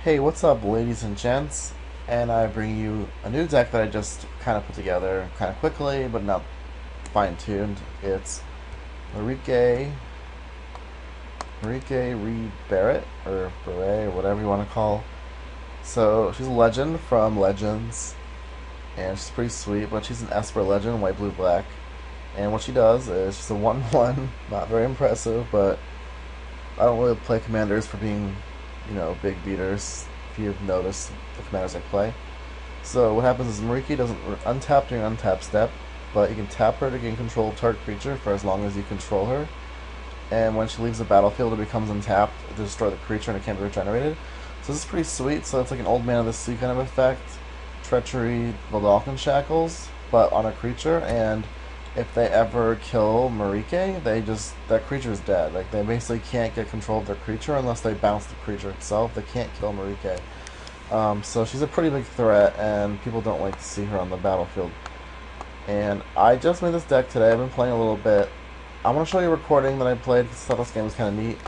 Hey, what's up, ladies and gents? And I bring you a new deck that I just kind of put together kind of quickly, but not fine-tuned. It's Merieke, Merieke Berit, or Beret, or whatever you want to call. So, she's a legend from Legends, and she's pretty sweet, but she's an Esper legend, white, blue, black. And what she does is she's a 1-1, not very impressive, but I don't really play commanders for being, big beaters, if you've noticed the commanders I play. So what happens is Merieke doesn't untap during untap step, but you can tap her to gain control of target creature for as long as you control her. And when she leaves the battlefield, it becomes untapped to destroy the creature and it can't be regenerated. So this is pretty sweet. So it's like an Old Man of the Sea kind of effect. Treachery, Valdalkin Shackles, but on a creature. And if they ever kill Merieke, that creature is dead. Like they basically can't get control of their creature unless they bounce the creature itself. They can't kill Merieke. So she's a pretty big threat, and people don't like to see her on the battlefield. And I just made this deck today. I've been playing a little bit. I want to show you a recording that I played because I thought this game was kind of neat.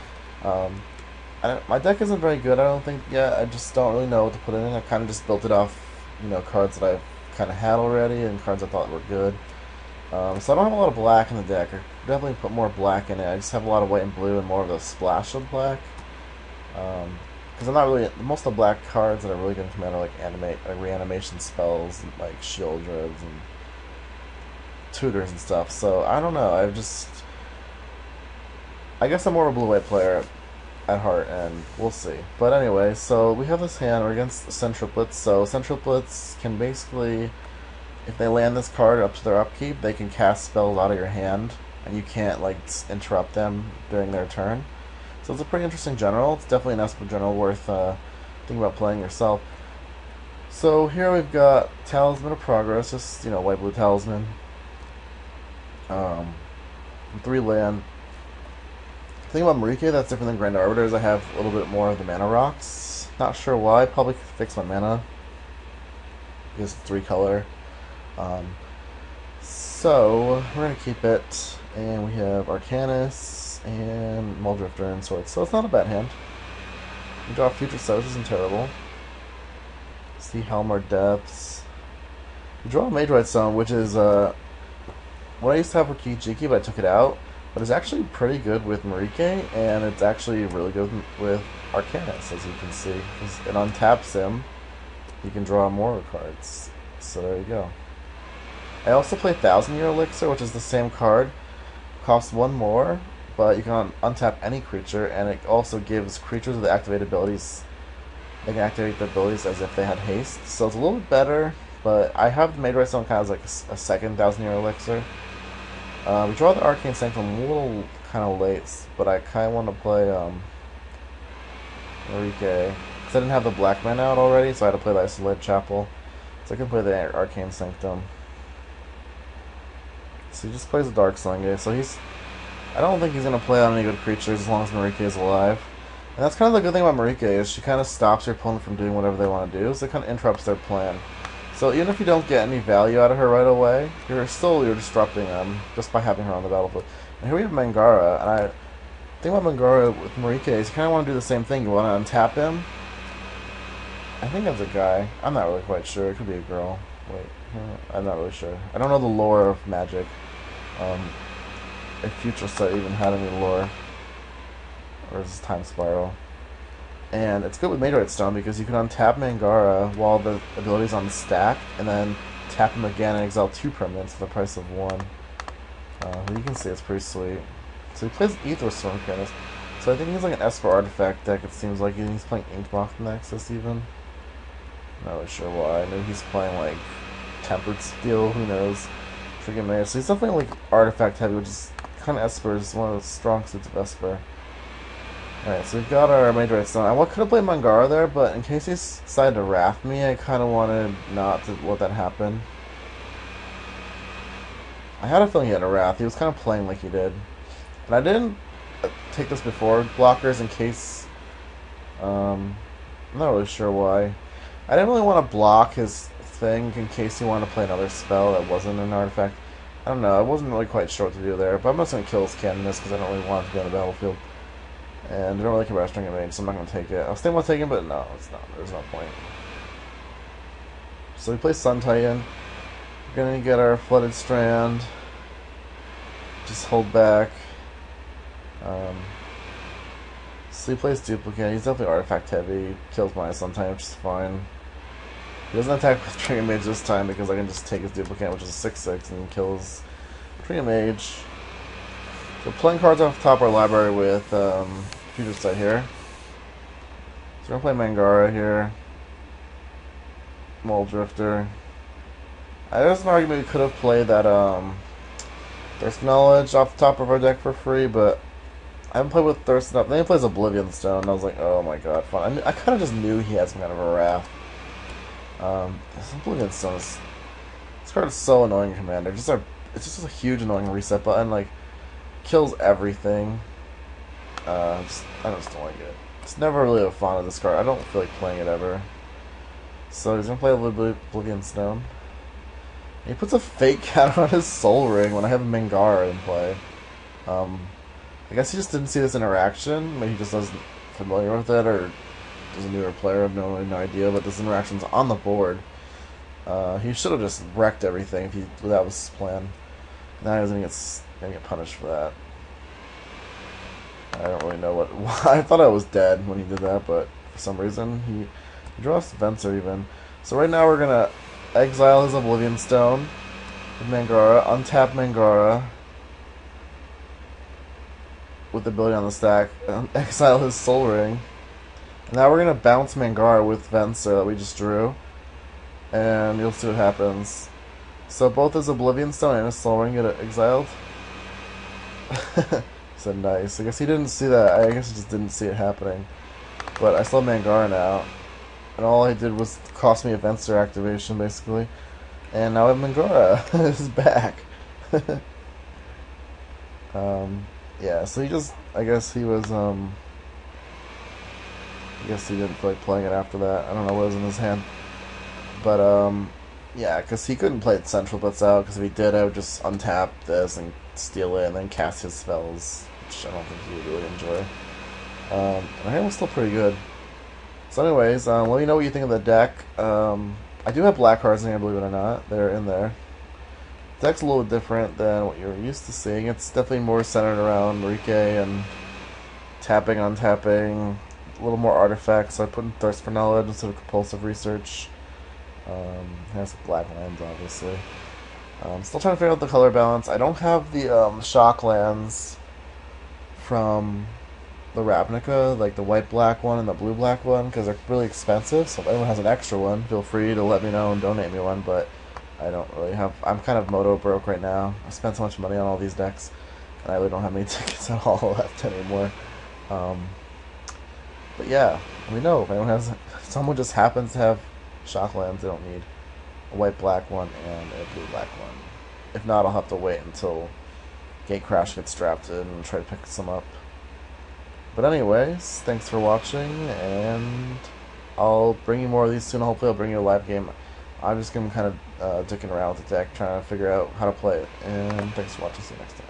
My deck isn't very good, I don't think, yet. I just don't really know what to put in it. I kind of just built it off, cards that I've kind of had already and cards I thought were good. So I don't have a lot of black in the deck. I definitely put more black in it. I just have a lot of white and blue and more of a splash of black. Because I'm not really, most of the black cards that are really good in Commander like reanimation spells, and like shield ribs and tutors and stuff. So I don't know. I guess I'm more of a blue-white player at heart, and we'll see. But anyway, so we have this hand. We're against Triplets. So Triplets can basically, if they land this card up to their upkeep, they can cast spells out of your hand, and you can't like interrupt them during their turn. So it's a pretty interesting general. It's definitely an Esper general worth thinking about playing yourself. So here we've got Talisman of Progress, just white blue talisman. 3 land. The thing about Merieke that's different than Grand Arbiter is I have a little bit more of the mana rocks. Not sure why. Probably fix my mana. Because 3 color. So we're gonna keep it, and we have Arcanus and Muldrifter and Swords. So it's not a bad hand. We draw Future Sight, which isn't terrible. See Helmar Depths. We draw a Mage Right Stone, which is what I used to have for kiki-jiki, but I took it out. But it's actually pretty good with Merieke, and it's actually really good with Arcanus, as you can see. Because it untaps him, you can draw more cards. So there you go. I also play 1,000-Year Elixir, which is the same card. Costs 1 more, but you can untap any creature, and it also gives creatures with activated abilities. They can activate the abilities as if they had haste. So it's a little bit better, but I have the Mage Right Stone kind of like a second 1,000-Year Elixir. We draw the Arcane Sanctum a little kind of late, but I kind of want to play Merieke. Because I didn't have the black mana out already, so I had to play the Isolated Chapel. So I can play the Arcane Sanctum. So he just plays a Dark Sling. So I don't think he's going to play on any good creatures as long as Merieke is alive. And that's kind of the good thing about Merieke, is she kind of stops your opponent from doing whatever they want to do, so it kind of interrupts their plan. So even if you don't get any value out of her right away, you're disrupting them just by having her on the battlefield. And here we have Mangara, and I think about Mangara with Merieke is you kind of want to do the same thing. You want to untap him. I think that's a guy. I'm not really quite sure. It could be a girl. Wait, I'm not really sure. I don't know the lore of Magic. If Future Sight even had any lore, or is this Time Spiral? And it's good with Mage Right Stone because you can untap Mangara while the ability's on the stack, and then tap him again and exile 2 permanents for the price of 1. You can see it's pretty sweet. So he plays Aether Storm Arcanus. So I think he's like an Esper artifact deck, it seems like. He's playing Inkmoth Nexus even. Not really sure why. Maybe he's playing like Tempered Steel, who knows. Freaking Mage. So he's definitely like artifact heavy, which is kind of Esper, is one of the strong suits of Esper. Alright, so we've got our Mage Right Stone. I could have played Mangara there, but in case he decided to Wrath me, I kind of wanted not to let that happen. I had a feeling he had a Wrath. He was kind of playing like he did. And I didn't take this before blockers in case... I'm not really sure why. I didn't really want to block his thing in case he wanted to play another spell that wasn't an artifact. I don't know. I wasn't really quite sure what to do there, but I'm just going to kill his Canonist because I don't really want it to be on the battlefield. And I don't really care about String Mage, so I'm not going to take it. I was thinking about taking it, but no, it's not. There's no point. So we play Sun Titan. We're going to get our Flooded Strand. Just hold back. So he plays Duplicate. He's definitely Artifact heavy. He kills my Sun Titan, which is fine. He doesn't attack with String Mage this time because I can just take his Duplicate, which is a 6/6, and kills String Mage. So playing cards off the top of our library with Future Sight here. So we're going to play Mangara here. Mole Drifter. There's an argument we could have played that Thirst Knowledge off the top of our deck for free, but I haven't played with Thirst Knowledge. Then he plays Oblivion Stone, and I was like, oh my god, fun. I kind of just knew he had some kind of a wrath. This Oblivion Stone is... This card is so annoying, Commander. It's just a huge annoying reset button, like, kills everything. I just don't like it. It's never really a fun of this card. I don't feel like playing it ever. So he's gonna play Oblivion Stone. He puts a fake counter on his Soul Ring when I have Mangara in play. I guess he just didn't see this interaction. Maybe he just wasn't familiar with it, or is a newer player. I have no idea, but this interaction's on the board. He should have just wrecked everything if that was his plan. Now he's gonna get punished for that. I don't really know what. I thought I was dead when he did that, but for some reason he draws Venser even. So right now we're gonna exile his Oblivion Stone with Mangara, untap Mangara with the ability on the stack, exile his Soul Ring. And now we're gonna bounce Mangara with Venser that we just drew, and you'll see what happens. So both his Oblivion Stone and his Soul Ring get exiled. So nice. I guess he didn't see that. I guess he just didn't see it happening. But I still have Mangara now. And all I did was cost me a Venser activation, basically. And now I have Mangara. It's back. Yeah, so he just... I guess he was, I guess he didn't feel like playing it after that. I don't know what was in his hand. But, yeah, because he couldn't play Central Blitz out, because if he did, I would just untap this and steal it, and then cast his spells, which I don't think he would really enjoy. And my hand was still pretty good. So anyways, let me know what you think of the deck. I do have black cards in here, believe it or not. They're in there. The deck's a little different than what you're used to seeing. It's definitely more centered around Merieke and tapping, untapping, a little more artifacts. So I put in Thirst for Knowledge instead of Compulsive Research. It has black lands, obviously. Still trying to figure out the color balance. I don't have the shock lands from the Ravnica, like the white-black one and the blue-black one, because they're really expensive. So if anyone has an extra one, feel free to let me know and donate me one, but I don't really have... I'm kind of moto broke right now. I spent so much money on all these decks, and I really don't have any tickets at all left anymore. But yeah, let me know if anyone has... If someone just happens to have shock lands, they don't need a white-black one and a blue-black one. If not, I'll have to wait until Gatecrash gets drafted and try to pick some up. But anyways, thanks for watching, and I'll bring you more of these soon. Hopefully I'll bring you a live game. I'm just going to kind of dicking around with the deck, trying to figure out how to play it. And thanks for watching. See you next time.